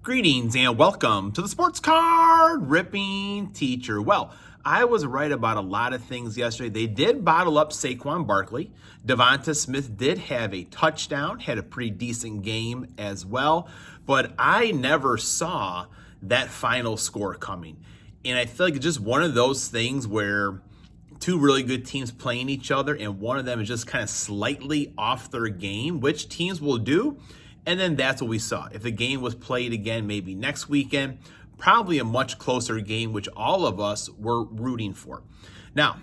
Greetings and welcome to the Sports Card Ripping Teacher. Well, I was right about a lot of things yesterday. They did bottle up Saquon Barkley. Devonta Smith did have a touchdown, had a pretty decent game as well, but I never saw that final score coming. And I feel like it's just one of those things where two really good teams playing each other and one of them is just kind of slightly off their game, which teams will do. And then that's what we saw. If the game was played again, maybe next weekend, probably a much closer game, which all of us were rooting for. Now,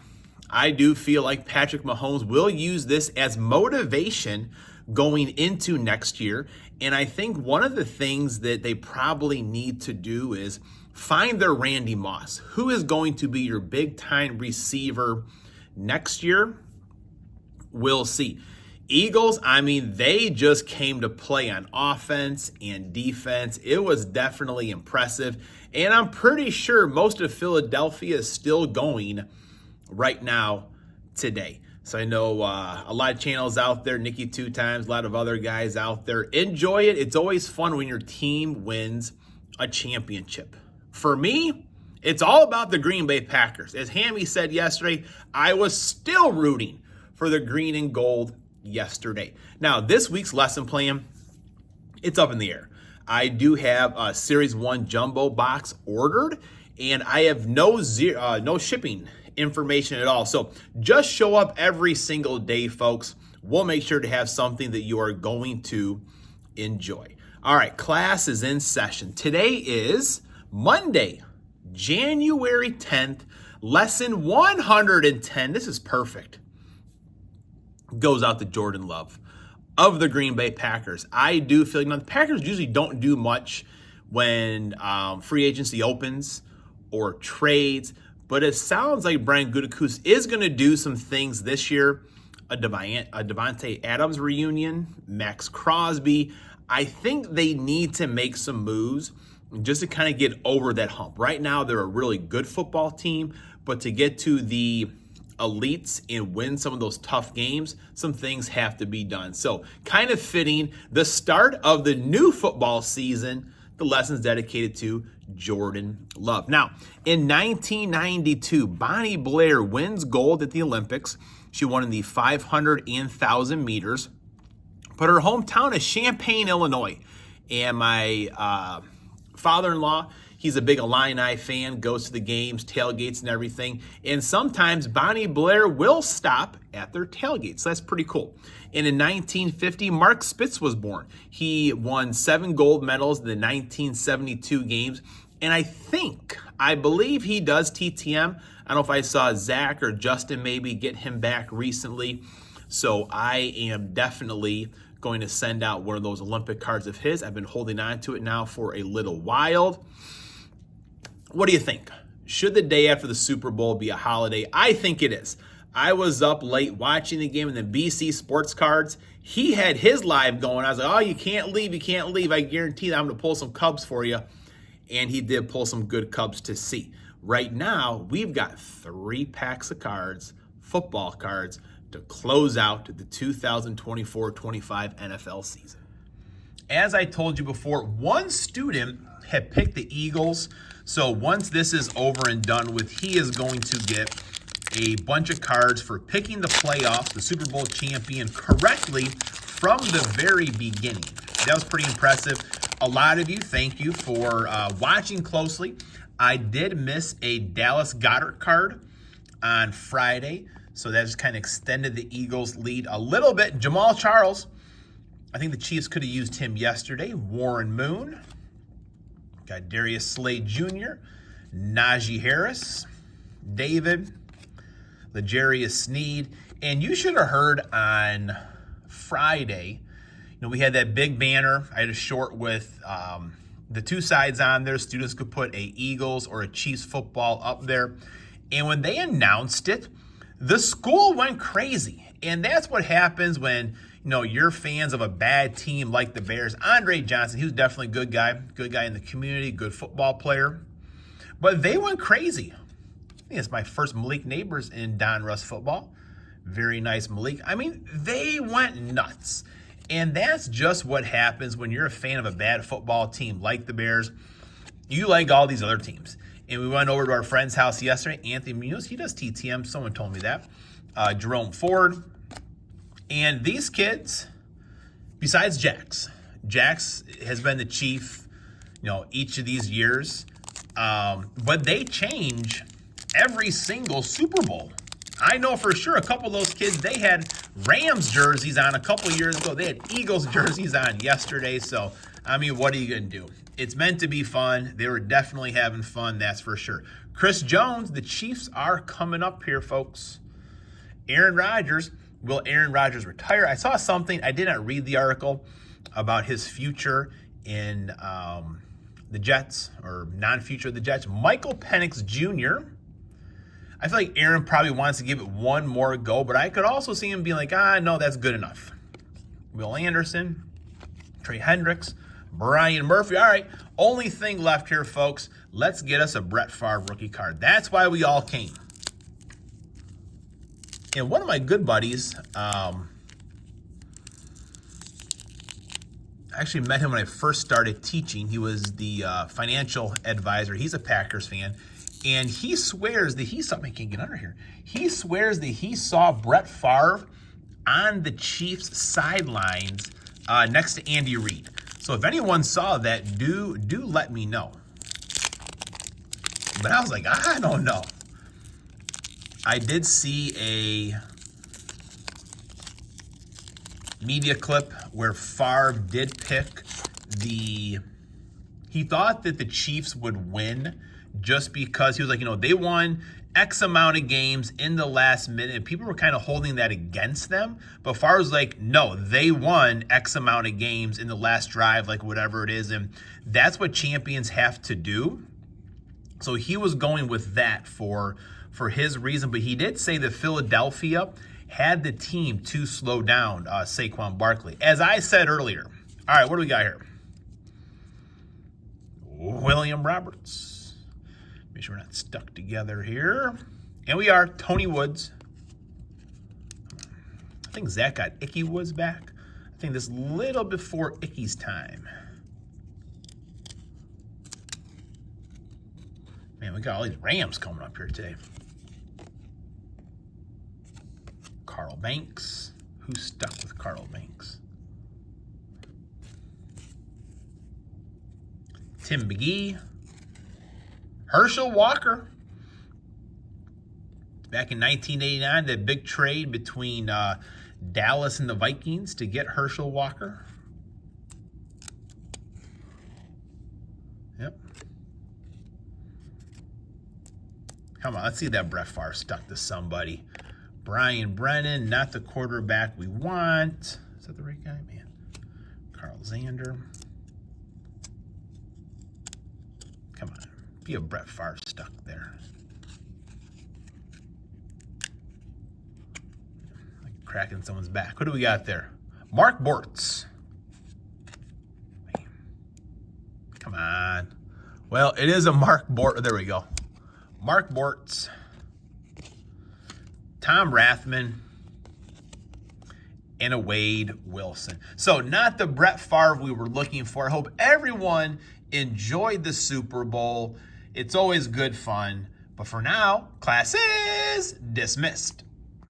I do feel like Patrick Mahomes will use this as motivation going into next year. And I think one of the things that they probably need to do is find their Randy Moss. Who is going to be your big-time receiver next year? We'll see. Eagles, they just came to play on offense and defense. It was definitely impressive. And I'm pretty sure most of Philadelphia is still going right now today. So I know a lot of channels out there, Nikki Two Times, a lot of other guys out there. Enjoy it. It's always fun when your team wins a championship. For me, it's all about the Green Bay Packers. As Hammy said yesterday, I was still rooting for the green and gold yesterday. Now, this week's lesson plan, it's up in the air. I do have a Series 1 jumbo box ordered, and I have no shipping information at all. So just show up every single day, folks. We'll make sure to have something that you are going to enjoy. All right, class is in session. Today is Monday, January 10th, lesson 110. This is perfect. Goes out to Jordan Love of the Green Bay Packers. I do feel like the Packers usually don't do much when free agency opens or trades, but it sounds like Brian Gutekunst is going to do some things this year. A Davante Adams reunion, Max Crosby. I think they need to make some moves just to kind of get over that hump. Right now, they're a really good football team, but to get to the elites and win some of those tough games, some things have to be done. So kind of fitting the start of the new football season, the lessons dedicated to Jordan Love. Now, in 1992, Bonnie Blair wins gold at the Olympics. She won in the 500 and 1,000 meters. But her hometown is Champaign, Illinois. And my father-in-law, he's a big Illini fan, goes to the games, tailgates and everything. And sometimes Bonnie Blair will stop at their tailgates. So that's pretty cool. And in 1950, Mark Spitz was born. He won 7 gold medals in the 1972 games. And I believe he does TTM. I don't know if I saw Zach or Justin maybe get him back recently. So I am definitely going to send out one of those Olympic cards of his. I've been holding on to it now for a little while. What do you think? Should the day after the Super Bowl be a holiday? I think it is. I was up late watching the game, and then BC Sports Cards, he had his live going. I was like, oh, you can't leave. I guarantee that I'm going to pull some Cubs for you. And he did pull some good Cubs to see. Right now, we've got 3 packs of cards, football cards, to close out the 2024-25 NFL season. As I told you before, one student had picked the Eagles. So once this is over and done with, he is going to get a bunch of cards for picking the playoffs, the Super Bowl champion, correctly from the very beginning. That was pretty impressive. A lot of you, thank you for watching closely. I did miss a Dallas Goedert card on Friday, so that just kind of extended the Eagles' lead a little bit. Jamal Charles, I think the Chiefs could have used him yesterday. Warren Moon. Got Darius Slade Jr., Najee Harris, David, L'Jarius Sneed. And you should have heard on Friday, we had that big banner. I had a short with the 2 sides on there. Students could put a Eagles or a Chiefs football up there. And when they announced it, the school went crazy. And that's what happens when you're fans of a bad team like the Bears. Andre Johnson, he was definitely a good guy in the community, good football player. But they went crazy. I think it's my first Malik Neighbors in Donruss football. Very nice Malik. They went nuts. And that's just what happens when you're a fan of a bad football team like the Bears. You like all these other teams. And we went over to our friend's house yesterday. Anthony Munoz, he does TTM. Someone told me that. Jerome Ford. And these kids, besides Jax has been the chief, each of these years. But they change every single Super Bowl. I know for sure a couple of those kids, they had Rams jerseys on a couple of years ago. They had Eagles jerseys on yesterday. So, what are you going to do? It's meant to be fun. They were definitely having fun, that's for sure. Chris Jones, the Chiefs are coming up here, folks. Aaron Rodgers, will Aaron Rodgers retire? I saw something, I did not read the article, about his future in the Jets, or non-future of the Jets. Michael Penix Jr., I feel like Aaron probably wants to give it one more go, but I could also see him being like, no, that's good enough. Will Anderson, Trey Hendricks, Brian Murphy. All right, only thing left here, folks. Let's get us a Brett Favre rookie card. That's why we all came. And one of my good buddies, I actually met him when I first started teaching. He was the financial advisor. He's a Packers fan. And he swears that he saw, I can't get under here. He swears that he saw Brett Favre on the Chiefs sidelines next to Andy Reid. So if anyone saw that, do let me know. But I was like, I don't know. I did see a media clip where Favre did pick he thought that the Chiefs would win just because he was like, they won X amount of games in the last minute. And people were kind of holding that against them. But Favre was like, no, they won X amount of games in the last drive, like whatever it is. And that's what champions have to do. So he was going with that for his reason. But he did say that Philadelphia had the team to slow down Saquon Barkley. As I said earlier. All right, what do we got here? William Roberts. Make sure we're not stuck together here. And we are. Tony Woods. I think Zach got Icky Woods back. I think this little before Icky's time. Man, we got all these Rams coming up here today. Carl Banks. Who's stuck with Carl Banks? Tim McGee. Herschel Walker. Back in 1989, that big trade between Dallas and the Vikings to get Herschel Walker. Yep. Come on, let's see that Brett Favre stuck to somebody. Brian Brennan, not the quarterback we want. Is that the right guy? Man. Carl Zander. Come on. Be a Brett Favre stuck there. Like cracking someone's back. What do we got there? Mark Bortz. Come on. Well, it is a Mark Bortz. There we go. Mark Bortz. Tom Rathman. And a Wade Wilson. So not the Brett Favre we were looking for. I hope everyone enjoyed the Super Bowl. It's always good fun. But for now, class is dismissed.